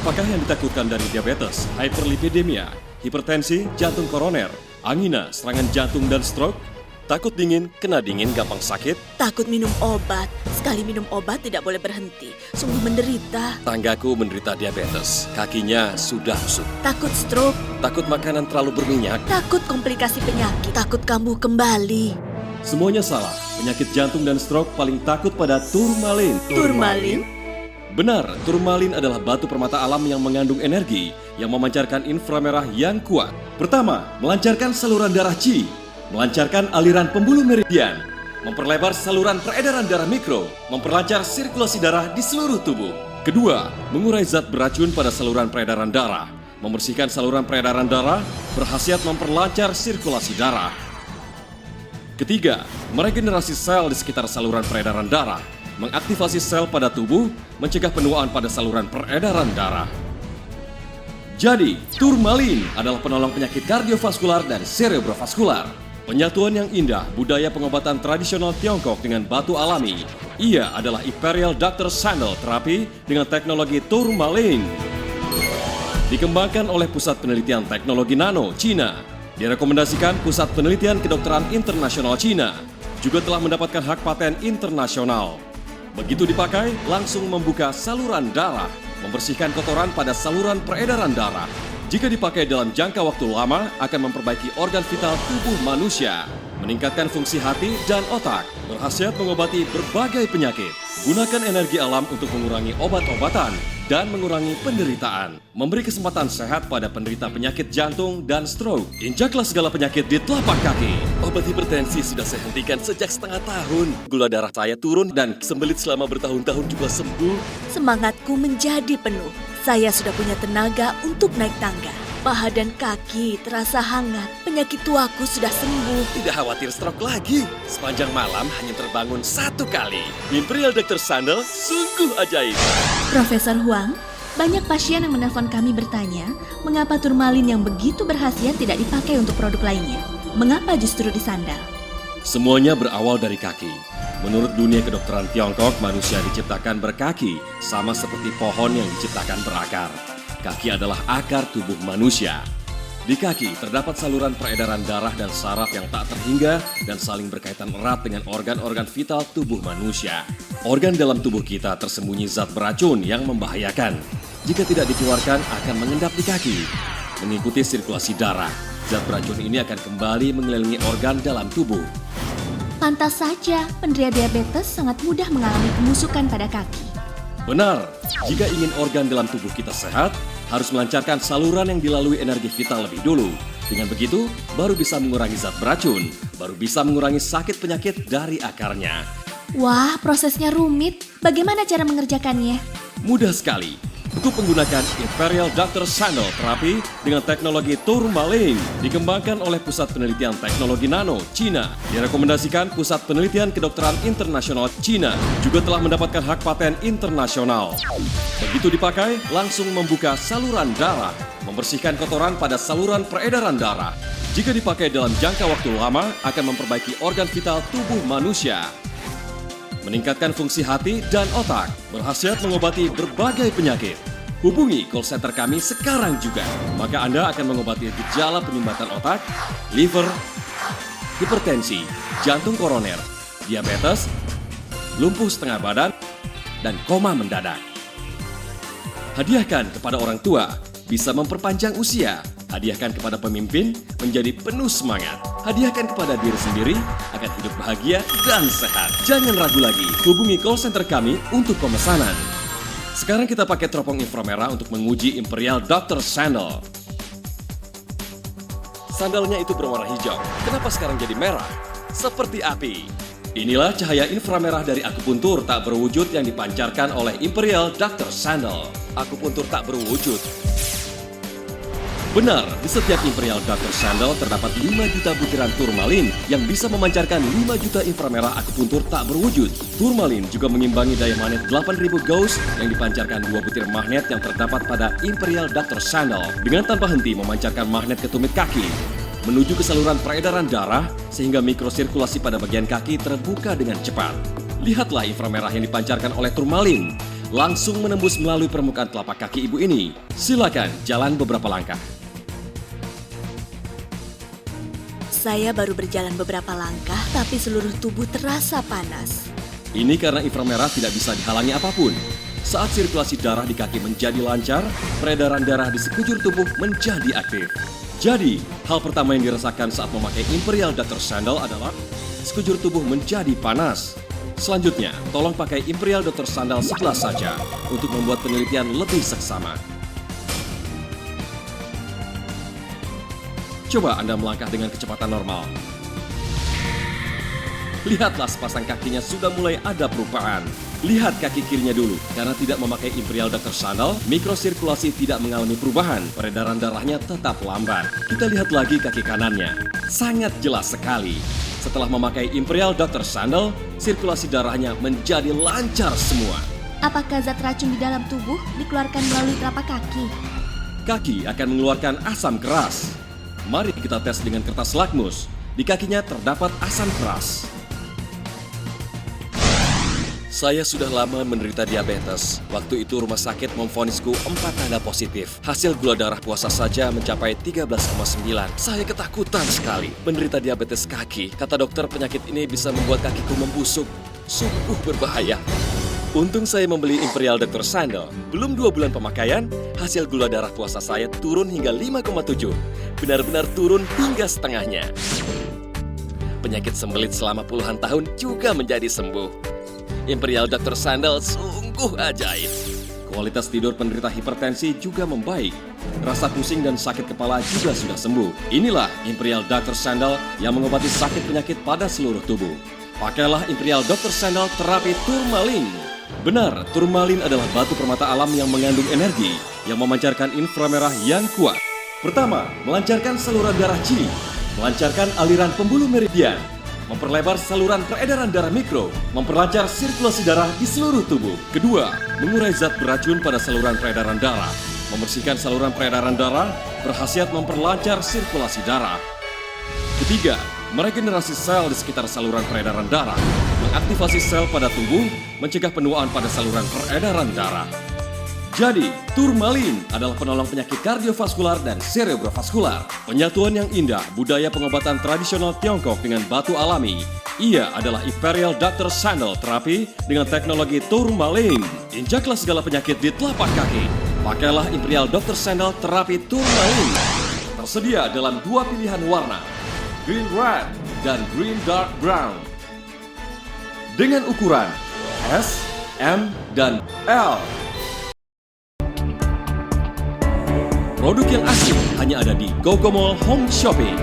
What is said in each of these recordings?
Apakah yang ditakutkan dari diabetes, hyperlipidemia, hipertensi, jantung koroner, angina, serangan jantung dan stroke? Takut dingin, kena dingin gampang sakit? Takut minum obat. Sekali minum obat tidak boleh berhenti. Sungguh menderita. Tanggaku menderita diabetes, kakinya sudah busuk. Takut stroke. Takut makanan terlalu berminyak? Takut komplikasi penyakit. Takut kambuh kembali. Semuanya salah. Penyakit jantung dan stroke paling takut pada turmalin. Turmalin? Benar, turmalin adalah batu permata alam yang mengandung energi yang memancarkan inframerah yang kuat. Pertama, melancarkan saluran darah Qi, melancarkan aliran pembuluh meridian, memperlebar saluran peredaran darah mikro, memperlancar sirkulasi darah di seluruh tubuh. Kedua, mengurai zat beracun pada saluran peredaran darah, membersihkan saluran peredaran darah, berkhasiat memperlancar sirkulasi darah. Ketiga, meregenerasi sel di sekitar saluran peredaran darah, mengaktifasi sel pada tubuh, mencegah penuaan pada saluran peredaran darah. Jadi, turmalin adalah penolong penyakit kardiovaskular dan cerebrovaskular. Penyatuan yang indah budaya pengobatan tradisional Tiongkok dengan batu alami. Ia adalah Imperial Dr. Sandal terapi dengan teknologi turmalin. Dikembangkan oleh Pusat Penelitian Teknologi Nano, Cina. Direkomendasikan Pusat Penelitian Kedokteran Internasional Cina. Juga telah mendapatkan hak paten internasional. Begitu dipakai, langsung membuka saluran darah, membersihkan kotoran pada saluran peredaran darah. Jika dipakai dalam jangka waktu lama, akan memperbaiki organ vital tubuh manusia, meningkatkan fungsi hati dan otak, berkhasiat mengobati berbagai penyakit. Gunakan energi alam untuk mengurangi obat-obatan dan mengurangi penderitaan. Memberi kesempatan sehat pada penderita penyakit jantung dan stroke. Injaklah segala penyakit di telapak kaki. Obat hipertensi sudah saya hentikan sejak setengah tahun. Gula darah saya turun dan sembelit selama bertahun-tahun juga sembuh. Semangatku menjadi penuh. Saya sudah punya tenaga untuk naik tangga. Paha dan kaki terasa hangat. Penyakit tuaku sudah sembuh. Tidak khawatir stroke lagi. Sepanjang malam hanya terbangun satu kali. Imperial Dr. Sandal sungguh ajaib. Profesor Huang, banyak pasien yang menelpon kami bertanya, mengapa turmalin yang begitu berkhasiat tidak dipakai untuk produk lainnya? Mengapa justru di sandal? Semuanya berawal dari kaki. Menurut dunia kedokteran Tiongkok, manusia diciptakan berkaki, sama seperti pohon yang diciptakan berakar. Kaki adalah akar tubuh manusia. Di kaki terdapat saluran peredaran darah dan saraf yang tak terhingga dan saling berkaitan erat dengan organ-organ vital tubuh manusia. Organ dalam tubuh kita tersembunyi zat beracun yang membahayakan. Jika tidak dikeluarkan akan mengendap di kaki. Mengikuti sirkulasi darah, zat beracun ini akan kembali mengelilingi organ dalam tubuh. Pantas saja, penderita diabetes sangat mudah mengalami kemusukan pada kaki. Benar, jika ingin organ dalam tubuh kita sehat, harus melancarkan saluran yang dilalui energi vital lebih dulu. Dengan begitu, baru bisa mengurangi zat beracun, baru bisa mengurangi sakit penyakit dari akarnya. Wah, prosesnya rumit. Bagaimana cara mengerjakannya? Mudah sekali. Cukup menggunakan Imperial Dr. Sandal terapi dengan teknologi turmalin. Dikembangkan oleh Pusat Penelitian Teknologi Nano, Cina. Direkomendasikan Pusat Penelitian Kedokteran Internasional Cina. Juga telah mendapatkan hak paten internasional. Begitu dipakai, langsung membuka saluran darah, membersihkan kotoran pada saluran peredaran darah. Jika dipakai dalam jangka waktu lama, akan memperbaiki organ vital tubuh manusia. Meningkatkan fungsi hati dan otak, berkhasiat mengobati berbagai penyakit. Hubungi call center kami sekarang juga, maka Anda akan mengobati gejala penyumbatan otak, liver, hipertensi, jantung koroner, diabetes, lumpuh setengah badan, dan koma mendadak. Hadiahkan kepada orang tua, bisa memperpanjang usia. Hadiahkan kepada pemimpin, menjadi penuh semangat. Hadiahkan kepada diri sendiri, akan hidup bahagia dan sehat. Jangan ragu lagi, hubungi call center kami untuk pemesanan. Sekarang kita pakai teropong inframerah untuk menguji Imperial Dr. Sandal. Sandalnya itu berwarna hijau, kenapa sekarang jadi merah? Seperti api. Inilah cahaya inframerah dari akupuntur tak berwujud yang dipancarkan oleh Imperial Dr. Sandal. Akupuntur tak berwujud. Benar, di setiap Imperial Dr. Sandal terdapat 5 juta butiran turmalin yang bisa memancarkan 5 juta inframerah akupuntur tak berwujud. Turmalin juga mengimbangi daya magnet 8000 Gauss yang dipancarkan 2 butir magnet yang terdapat pada Imperial Dr. Sandal dengan tanpa henti memancarkan magnet ke tumit kaki menuju ke saluran peredaran darah sehingga mikrosirkulasi pada bagian kaki terbuka dengan cepat. Lihatlah inframerah yang dipancarkan oleh turmalin. langsung menembus melalui permukaan telapak kaki ibu ini. Silakan jalan beberapa langkah. Saya baru berjalan beberapa langkah, tapi seluruh tubuh terasa panas. Ini karena inframerah tidak bisa dihalangi apapun. Saat sirkulasi darah di kaki menjadi lancar, peredaran darah di sekujur tubuh menjadi aktif. Jadi, hal pertama yang dirasakan saat memakai Imperial Doctor Sandal adalah sekujur tubuh menjadi panas. Selanjutnya, tolong pakai Imperial Doctor Sandal sebelah saja untuk membuat penelitian lebih seksama. Coba Anda melangkah dengan kecepatan normal. Lihatlah sepasang kakinya sudah mulai ada perubahan. Lihat kaki kirinya dulu. Karena tidak memakai Imperial Doctor Sandal, mikrosirkulasi tidak mengalami perubahan. Peredaran darahnya tetap lambat. Kita lihat lagi kaki kanannya. Sangat jelas sekali. Setelah memakai Imperial Doctor Sandal, sirkulasi darahnya menjadi lancar semua. Apakah zat racun di dalam tubuh dikeluarkan melalui telapak kaki? Kaki akan mengeluarkan asam keras. Mari kita tes dengan kertas lakmus. Di kakinya terdapat asam keras. Saya sudah lama menderita diabetes. Waktu itu rumah sakit memvonisku 4 tanda positif. Hasil gula darah puasa saja mencapai 13,9. Saya ketakutan sekali. Menderita diabetes kaki. Kata dokter penyakit ini bisa membuat kakiku membusuk. Sungguh berbahaya. Untung saya membeli Imperial Doctor Sandal. Belum 2 bulan pemakaian, hasil gula darah puasa saya turun hingga 5,7. Benar-benar turun hingga setengahnya. Penyakit sembelit selama puluhan tahun juga menjadi sembuh. Imperial Doctor Sandal sungguh ajaib. Kualitas tidur penderita hipertensi juga membaik. Rasa pusing dan sakit kepala juga sudah sembuh. Inilah Imperial Doctor Sandal yang mengobati sakit penyakit pada seluruh tubuh. Pakailah Imperial Doctor Sandal terapi turmalin. Benar, turmalin adalah batu permata alam yang mengandung energi yang memancarkan inframerah yang kuat. Pertama, melancarkan saluran darah Qi, melancarkan aliran pembuluh meridian, memperlebar saluran peredaran darah mikro, memperlancar sirkulasi darah di seluruh tubuh. Kedua, mengurai zat beracun pada saluran peredaran darah, membersihkan saluran peredaran darah, berkhasiat memperlancar sirkulasi darah. Ketiga, meregenerasi sel di sekitar saluran peredaran darah, mengaktifasi sel pada tubuh, mencegah penuaan pada saluran peredaran darah. Jadi, turmalin adalah penolong penyakit kardiovaskular dan cerebrovaskular. Penyatuan yang indah budaya pengobatan tradisional Tiongkok dengan batu alami. Ia adalah Imperial Doctor Sandal terapi dengan teknologi turmalin. Injaklah segala penyakit di telapak kaki. Pakailah Imperial Doctor Sandal terapi turmalin. Tersedia dalam 2 pilihan warna, green red dan green dark brown. Dengan ukuran S, M, dan L. Produk yang asli hanya ada di Gogomall Home Shopping.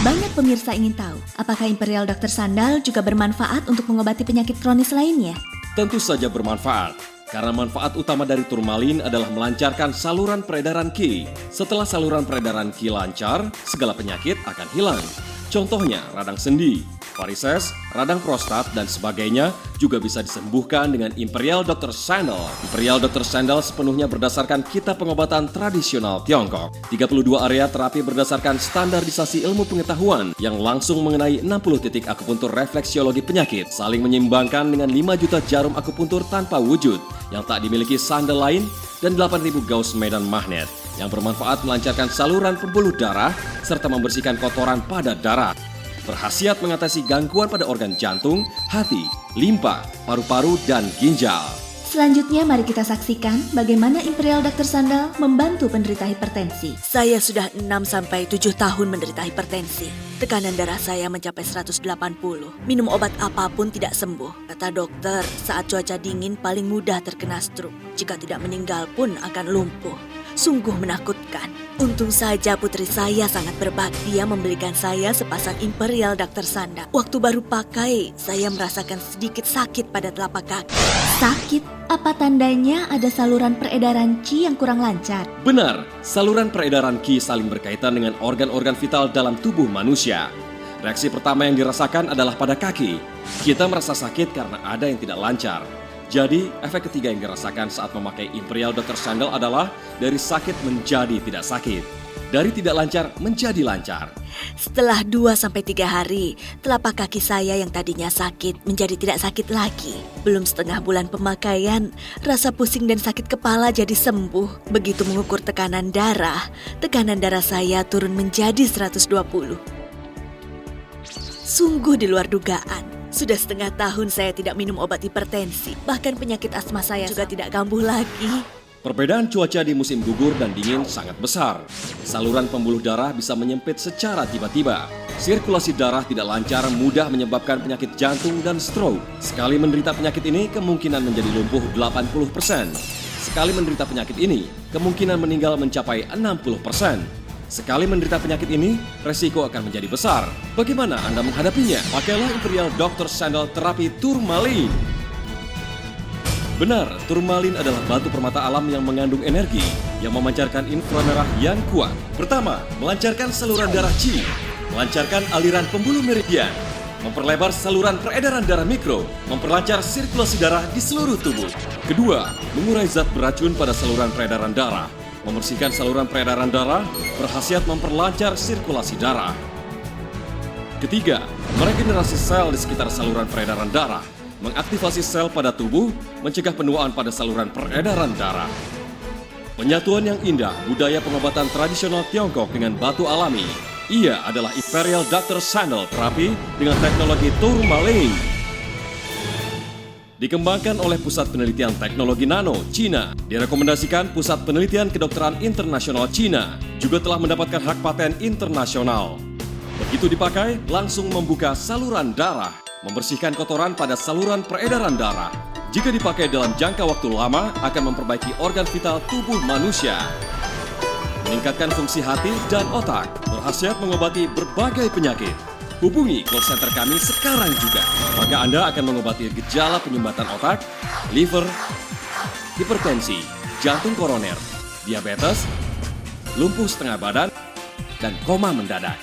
Banyak pemirsa ingin tahu, apakah Imperial Doctor Sandal juga bermanfaat untuk mengobati penyakit kronis lainnya? Tentu saja bermanfaat, karena manfaat utama dari turmalin adalah melancarkan saluran peredaran Qi. Setelah saluran peredaran Qi lancar, segala penyakit akan hilang. Contohnya radang sendi, varises, radang prostat, dan sebagainya juga bisa disembuhkan dengan Imperial Doctor Sandal. Imperial Doctor Sandal sepenuhnya berdasarkan kitab pengobatan tradisional Tiongkok. 32 area terapi berdasarkan standarisasi ilmu pengetahuan yang langsung mengenai 60 titik akupuntur refleksiologi penyakit, saling menyeimbangkan dengan 5 juta jarum akupuntur tanpa wujud yang tak dimiliki sandal lain dan 8.000 gauss medan magnet yang bermanfaat melancarkan saluran pembuluh darah serta membersihkan kotoran pada darah. Berkhasiat mengatasi gangguan pada organ jantung, hati, limpa, paru-paru, dan ginjal. Selanjutnya mari kita saksikan bagaimana Imperial Doctor Sandal membantu penderita hipertensi. Saya sudah 6-7 tahun menderita hipertensi. Tekanan darah saya mencapai 180. Minum obat apapun tidak sembuh. Kata dokter, saat cuaca dingin paling mudah terkena stroke. Jika tidak meninggal pun akan lumpuh. Sungguh menakutkan. Untung saja putri saya sangat berbakti. Dia membelikan saya sepasang Imperial Doctor Sandal. Waktu baru pakai, saya merasakan sedikit sakit pada telapak kaki. Sakit? Apa tandanya ada saluran peredaran Qi yang kurang lancar? Benar, saluran peredaran Qi saling berkaitan dengan organ-organ vital dalam tubuh manusia. Reaksi pertama yang dirasakan adalah pada kaki. Kita merasa sakit karena ada yang tidak lancar. Jadi, efek ketiga yang dirasakan saat memakai Imperial Doctor Sandal adalah dari sakit menjadi tidak sakit. dari tidak lancar menjadi lancar. Setelah 2-3 hari, telapak kaki saya yang tadinya sakit menjadi tidak sakit lagi. Belum setengah bulan pemakaian, rasa pusing dan sakit kepala jadi sembuh. Begitu mengukur tekanan darah saya turun menjadi 120. Sungguh di luar dugaan. Sudah setengah tahun saya tidak minum obat hipertensi. Bahkan penyakit asma saya juga tidak kambuh lagi. Perbedaan cuaca di musim gugur dan dingin sangat besar. Saluran pembuluh darah bisa menyempit secara tiba-tiba. Sirkulasi darah tidak lancar mudah menyebabkan penyakit jantung dan stroke. Sekali menderita penyakit ini, kemungkinan menjadi lumpuh 80%. Sekali menderita penyakit ini, kemungkinan meninggal mencapai 60%. Sekali menderita penyakit ini, resiko akan menjadi besar. Bagaimana Anda menghadapinya? Pakailah Imperial Dr. Sandal terapi turmalin. Benar, turmalin adalah batu permata alam yang mengandung energi yang memancarkan inframerah yang kuat. Pertama, melancarkan saluran darah Qi, melancarkan aliran pembuluh meridian, memperlebar saluran peredaran darah mikro, memperlancar sirkulasi darah di seluruh tubuh. Kedua, mengurai zat beracun pada saluran peredaran darah, membersihkan saluran peredaran darah, berkhasiat memperlancar sirkulasi darah. Ketiga, meregenerasi sel di sekitar saluran peredaran darah, mengaktifasi sel pada tubuh, mencegah penuaan pada saluran peredaran darah. Penyatuan yang indah budaya pengobatan tradisional Tiongkok dengan batu alami. Ia adalah Imperial Dr. Sandal terapi dengan teknologi turmalin. Dikembangkan oleh Pusat Penelitian Teknologi Nano, Cina. Direkomendasikan Pusat Penelitian Kedokteran Internasional Cina. Juga telah mendapatkan hak paten internasional. Begitu dipakai, langsung membuka saluran darah, membersihkan kotoran pada saluran peredaran darah. Jika dipakai dalam jangka waktu lama, akan memperbaiki organ vital tubuh manusia. Meningkatkan fungsi hati dan otak, berkhasiat mengobati berbagai penyakit. Hubungi call center kami sekarang juga. Maka Anda akan mengobati gejala penyumbatan otak, liver, hipertensi, jantung koroner, diabetes, lumpuh setengah badan, dan koma mendadak.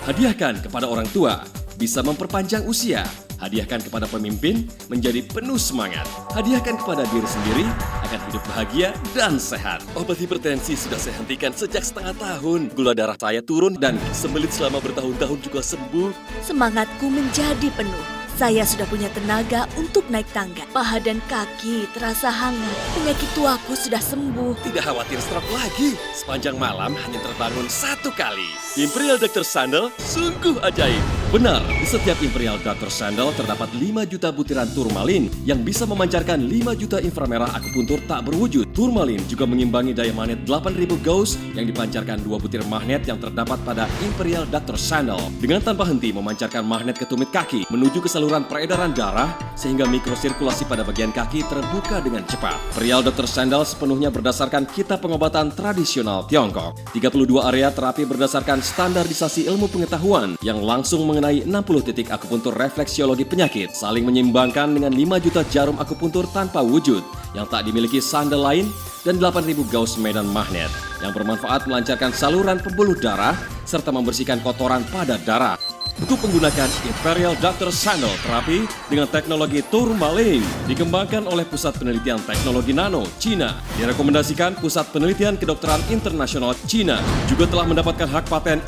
Hadiahkan kepada orang tua, bisa memperpanjang usia. Hadiahkan kepada pemimpin, menjadi penuh semangat. Hadiahkan kepada diri sendiri, akan hidup bahagia dan sehat. Obat hipertensi sudah saya hentikan sejak setengah tahun. Gula darah saya turun dan sembelit selama bertahun-tahun juga sembuh. Semangatku menjadi penuh. Saya sudah punya tenaga untuk naik tangga. Paha dan kaki terasa hangat. Penyakit tuaku sudah sembuh. Tidak khawatir stroke lagi. Sepanjang malam hanya terbangun satu kali. Imperial Dr. Sandal sungguh ajaib. Benar, di setiap Imperial Dr. Sandal terdapat 5 juta butiran turmalin yang bisa memancarkan 5 juta inframerah akupuntur tak berwujud. Turmalin juga mengimbangi daya magnet 8000 Gauss yang dipancarkan 2 butir magnet yang terdapat pada Imperial Dr. Sandal. Dengan tanpa henti memancarkan magnet ke tumit kaki menuju ke saluran peredaran darah sehingga mikrosirkulasi pada bagian kaki terbuka dengan cepat. Imperial Dr. Sandal sepenuhnya berdasarkan kitab pengobatan tradisional Tiongkok. 32 area terapi berdasarkan standarisasi ilmu pengetahuan yang langsung mengenai 60 titik akupuntur refleksiologi penyakit, saling menyeimbangkan dengan 5 juta jarum akupuntur tanpa wujud yang tak dimiliki sandal lain dan 8000 Gauss medan magnet yang bermanfaat melancarkan saluran pembuluh darah serta membersihkan kotoran pada darah. Untuk menggunakan Imperial Dr. Sandal terapi dengan teknologi turmalin dikembangkan oleh Pusat Penelitian Teknologi Nano, Cina. Direkomendasikan Pusat Penelitian Kedokteran Internasional Cina. Juga telah mendapatkan hak paten.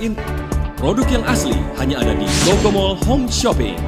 Produk yang asli hanya ada di Gogomall Home Shopping.